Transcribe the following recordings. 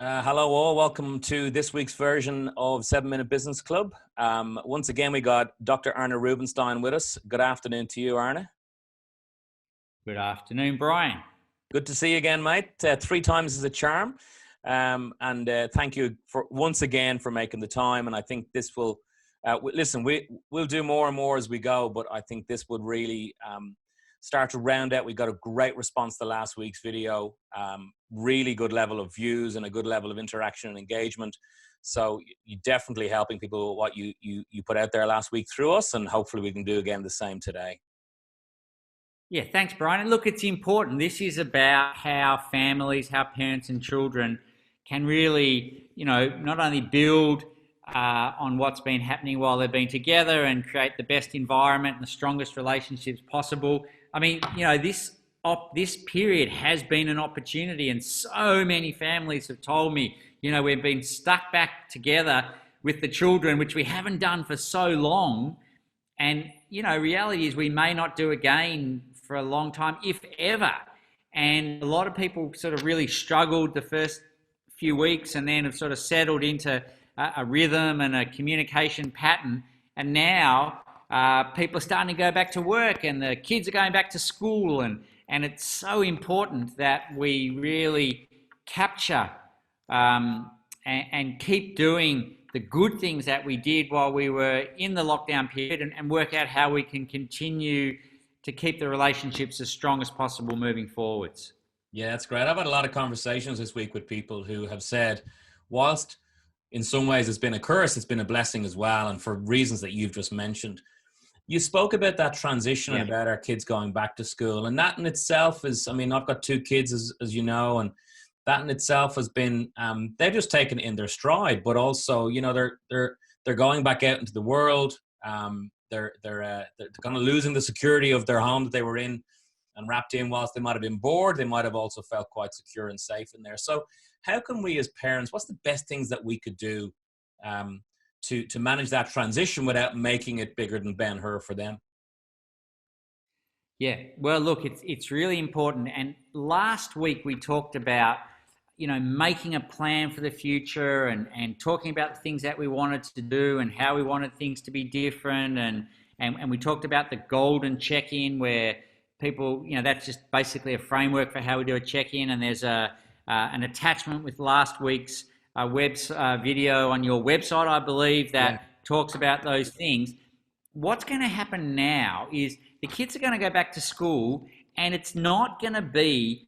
Hello all, welcome to this week's version of 7 Minute Business Club. Once again, we got Dr. Arne Rubenstein with us. Good afternoon to you, Arne. Good afternoon, Brian. Good to see you again, mate. 3 times is a charm. Thank you once again for making the time. And I think this will, we'll do more and more as we go, but I think this would really start to round out. We got a great response to last week's video, really good level of views and a good level of interaction and engagement. So you're definitely helping people with what you put out there last week through us, and hopefully we can do again the same today. Yeah, thanks, Brian. And look, it's important. This is about how families, how parents and children can really, not only build on what's been happening while they've been together and create the best environment and the strongest relationships possible. I mean, this period has been an opportunity, and so many families have told me, we've been stuck back together with the children, which we haven't done for so long. And, reality is we may not do again for a long time, if ever. And a lot of people sort of really struggled the first few weeks and then have sort of settled into a rhythm and a communication pattern. And now people are starting to go back to work and the kids are going back to school. And it's so important that we really capture and keep doing the good things that we did while we were in the lockdown period and work out how we can continue to keep the relationships as strong as possible moving forwards. Yeah, that's great. I've had a lot of conversations this week with people who have said, whilst in some ways it's been a curse, it's been a blessing as well, and for reasons that you've just mentioned. You spoke about that transition and about our kids going back to school, and that in itself is, I've got 2 kids, as you know, and that in itself has been, they've just taken it in their stride, but also, they're going back out into the world. They're kind of losing the security of their home that they were in and wrapped in. Whilst they might have been bored, they might have also felt quite secure and safe in there. So how can we as parents, what's the best things that we could do to manage that transition without making it bigger than Ben-Hur for them? Yeah, well, look, it's really important. And last week we talked about, making a plan for the future and talking about the things that we wanted to do and how we wanted things to be different. And we talked about the golden check-in, where people, that's just basically a framework for how we do a check-in. And there's an attachment with last week's video on your website, I believe, that talks about those things. What's going to happen now is the kids are going to go back to school, and it's not going to be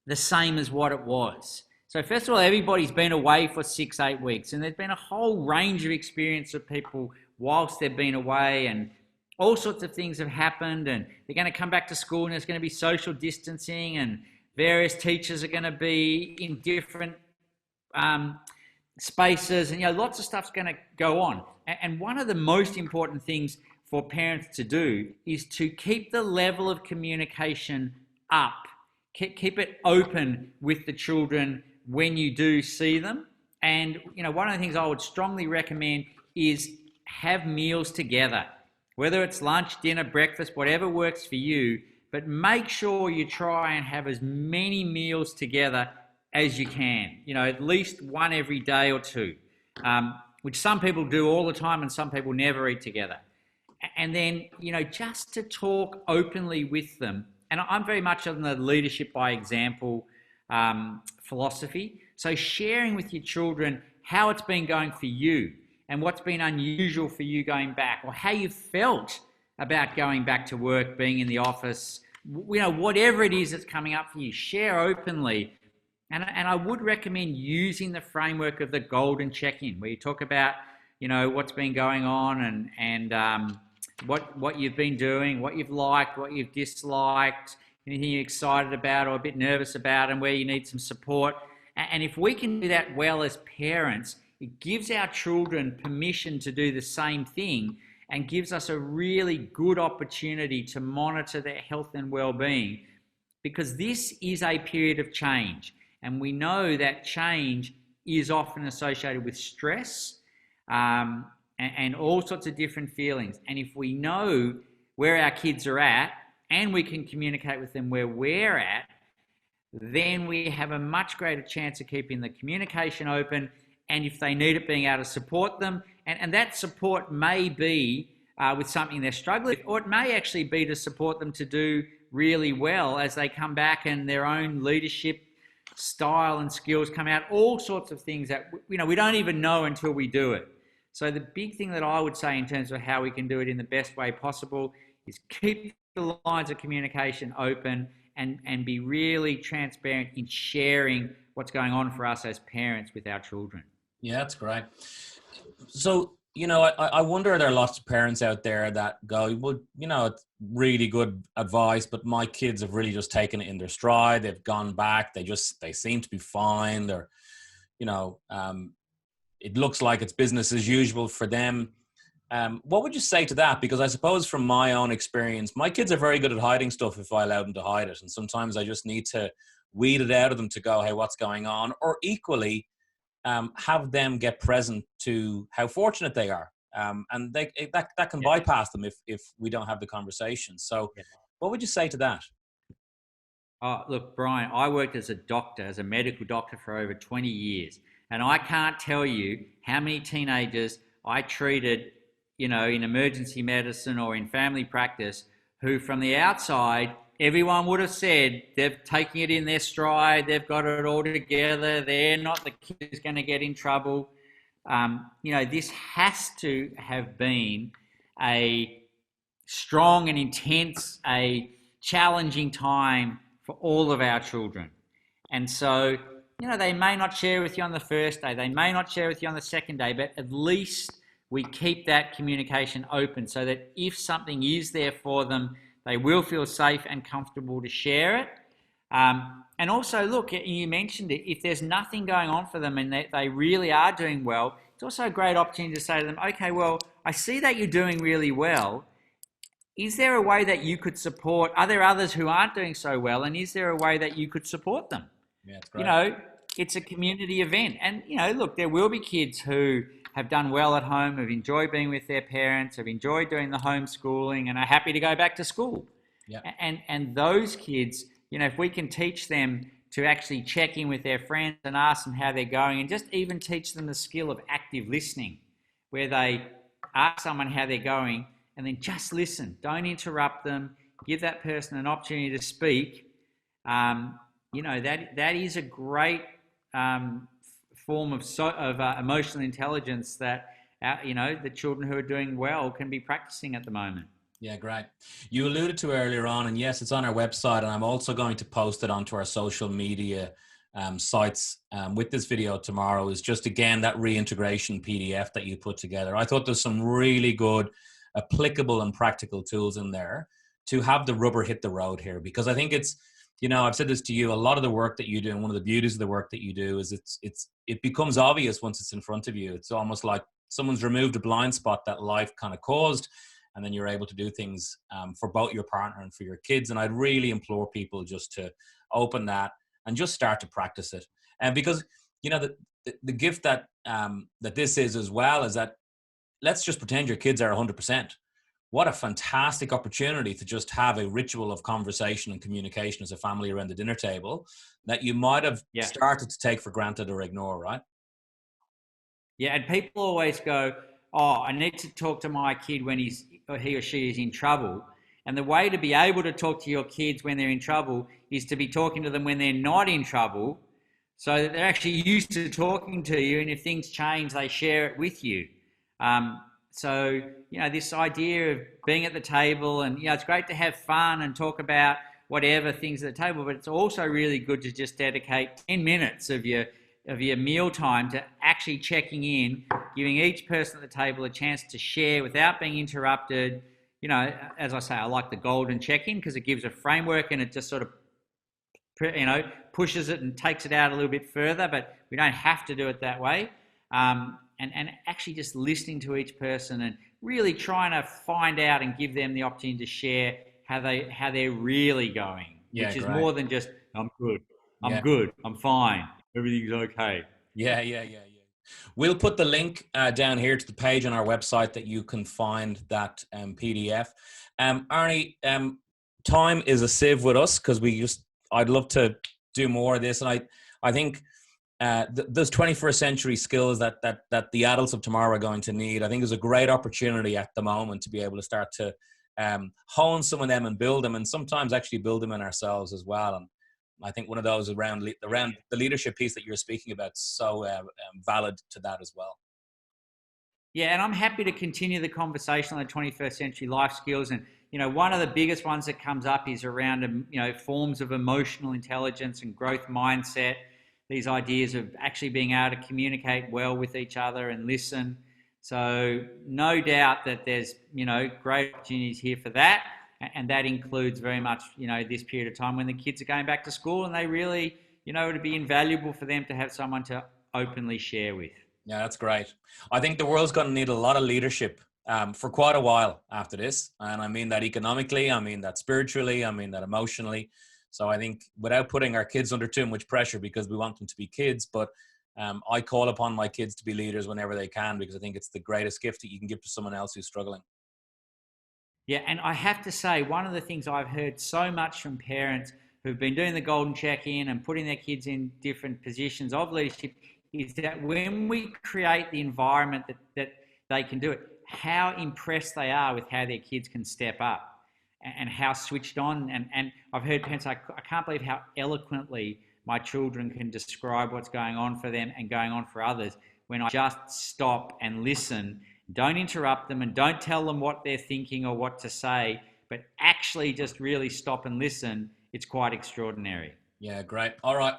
the same as what it was. So first of all, everybody's been away for 6-8 weeks, and there's been a whole range of experience of people whilst they've been away, and all sorts of things have happened, and they're going to come back to school, and there's going to be social distancing, and various teachers are going to be in different spaces, and lots of stuff's going to go on. And one of the most important things for parents to do is to keep the level of communication up. Keep it open with the children when you do see them. And, one of the things I would strongly recommend is have meals together, whether it's lunch, dinner, breakfast, whatever works for you, but make sure you try and have as many meals together as you can, at least one every day or 2, which some people do all the time and some people never eat together. And then, just to talk openly with them. And I'm very much on the leadership by example philosophy. So sharing with your children how it's been going for you and what's been unusual for you going back, or how you felt about going back to work, being in the office, whatever it is that's coming up for you, share openly. And I would recommend using the framework of the golden check-in, where you talk about, what's been going on and what you've been doing, what you've liked, what you've disliked, anything you're excited about or a bit nervous about, and where you need some support. And if we can do that well as parents, it gives our children permission to do the same thing and gives us a really good opportunity to monitor their health and well-being, because this is a period of change. And we know that change is often associated with stress and all sorts of different feelings. And if we know where our kids are at and we can communicate with them where we're at, then we have a much greater chance of keeping the communication open, and if they need it, being able to support them. And that support may be with something they're struggling with, or it may actually be to support them to do really well as they come back and their own leadership style and skills come out, all sorts of things that we don't even know until we do it. So the big thing that I would say in terms of how we can do it in the best way possible is keep the lines of communication open and be really transparent in sharing what's going on for us as parents with our children. Yeah, that's great. So, I wonder, there are lots of parents out there that go, well, it's really good advice, but my kids have really just taken it in their stride. They've gone back. They seem to be fine. They're, it looks like it's business as usual for them. What would you say to that? Because I suppose from my own experience, my kids are very good at hiding stuff if I allow them to hide it. And sometimes I just need to weed it out of them to go, hey, what's going on? Or equally, have them get present to how fortunate they are. And that can bypass them if we don't have the conversation. So what would you say to that? Oh, look, Brian, I worked as a medical doctor for over 20 years. And I can't tell you how many teenagers I treated, in emergency medicine or in family practice, who from the outside, everyone would have said they're taking it in their stride, they've got it all together, they're not the kid who's going to get in trouble. This has to have been a strong and intense, a challenging time for all of our children. And so, they may not share with you on the first day, they may not share with you on the second day, but at least we keep that communication open so that if something is there for them, they will feel safe and comfortable to share it. And also, look, you mentioned it, if there's nothing going on for them and they really are doing well, it's also a great opportunity to say to them, okay, well, I see that you're doing really well. Is there a way that you could support, are there others who aren't doing so well, and is there a way that you could support them? Yeah, that's great. It's a community event. And, look, there will be kids who have done well at home, have enjoyed being with their parents, have enjoyed doing the homeschooling and are happy to go back to school. Yeah. And those kids, if we can teach them to actually check in with their friends and ask them how they're going, and just even teach them the skill of active listening, where they ask someone how they're going and then just listen. Don't interrupt them. Give that person an opportunity to speak. That is a great form of emotional intelligence that the children who are doing well can be practicing at the moment. Yeah, great. You alluded to earlier on, and yes, it's on our website, and I'm also going to post it onto our social media sites with this video tomorrow, is just, again, that reintegration PDF that you put together. I thought there's some really good applicable and practical tools in there to have the rubber hit the road here, because I think it's, I've said this to you, a lot of the work that you do, and one of the beauties of the work that you do is it becomes obvious once it's in front of you. It's almost like someone's removed a blind spot that life kind of caused, and then you're able to do things for both your partner and for your kids. And I'd really implore people just to open that and just start to practice it. And because, the gift that this is as well is that, let's just pretend your kids are 100%. What a fantastic opportunity to just have a ritual of conversation and communication as a family around the dinner table that you might have started to take for granted or ignore, right? Yeah, and people always go, oh, I need to talk to my kid when he or she is in trouble. And the way to be able to talk to your kids when they're in trouble is to be talking to them when they're not in trouble, so that they're actually used to talking to you, and if things change, they share it with you. So, this idea of being at the table, and, it's great to have fun and talk about whatever things at the table, but it's also really good to just dedicate 10 minutes of your meal time to actually checking in, giving each person at the table a chance to share without being interrupted. As I say, I like the golden check-in because it gives a framework and it just sort of, pushes it and takes it out a little bit further, but we don't have to do it that way. And actually just listening to each person and really trying to find out and give them the opportunity to share how they're really going, which is more than just, I'm good, I'm fine, everything's okay. Yeah. We'll put the link down here to the page on our website that you can find that PDF. Arne, time is a sieve with us because I'd love to do more of this. And I think those 21st century skills that the adults of tomorrow are going to need, I think is a great opportunity at the moment to be able to start to hone some of them and build them, and sometimes actually build them in ourselves as well. And I think one of those around the leadership piece that you're speaking about is so valid to that as well. Yeah, and I'm happy to continue the conversation on the 21st century life skills. And, one of the biggest ones that comes up is around, forms of emotional intelligence and growth mindset. These ideas of actually being able to communicate well with each other and listen. So no doubt that there's, great opportunities here for that. And that includes very much, this period of time when the kids are going back to school, and they really, it'd be invaluable for them to have someone to openly share with. Yeah, that's great. I think the world's going to need a lot of leadership for quite a while after this. And I mean that economically, I mean that spiritually, I mean that emotionally. So I think without putting our kids under too much pressure, because we want them to be kids, but I call upon my kids to be leaders whenever they can, because I think it's the greatest gift that you can give to someone else who's struggling. Yeah, and I have to say, one of the things I've heard so much from parents who've been doing the golden check-in and putting their kids in different positions of leadership is that when we create the environment that they can do it, how impressed they are with how their kids can step up and how switched on. And I've heard parents say, I can't believe how eloquently my children can describe what's going on for them and going on for others when I just stop and listen. Don't interrupt them and don't tell them what they're thinking or what to say, but actually just really stop and listen. It's quite extraordinary. Yeah, great. All right,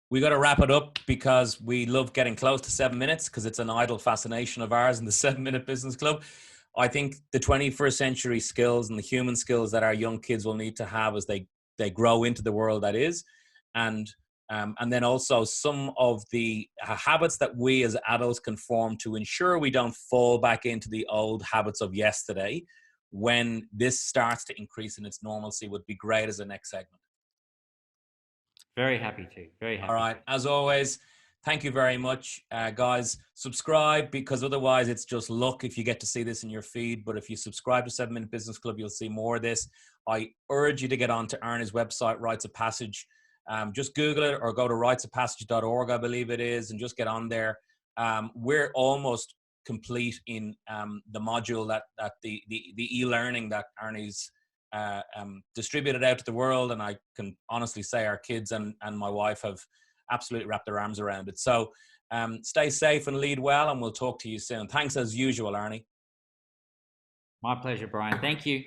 we got to wrap it up, because we love getting close to 7 minutes, because it's an idle fascination of ours in the 7-Minute Business Club. I think the 21st century skills and the human skills that our young kids will need to have as they grow into the world that is, and then also some of the habits that we as adults can form to ensure we don't fall back into the old habits of yesterday when this starts to increase in its normalcy would be great as a next segment. Very happy to. Very happy. All right. As always, thank you very much, guys. Subscribe, because otherwise it's just luck if you get to see this in your feed. But if you subscribe to 7-Minute Business Club, you'll see more of this. I urge you to get onto Arne's website, Rites of Passage. Just Google it or go to ritesofpassage.org, I believe it is, and just get on there. We're almost complete in the module that the e-learning that Arne's distributed out to the world, and I can honestly say our kids and my wife have absolutely wrapped their arms around it. So stay safe and lead well, and we'll talk to you soon. Thanks as usual, Arne. My pleasure, Brian. Thank you.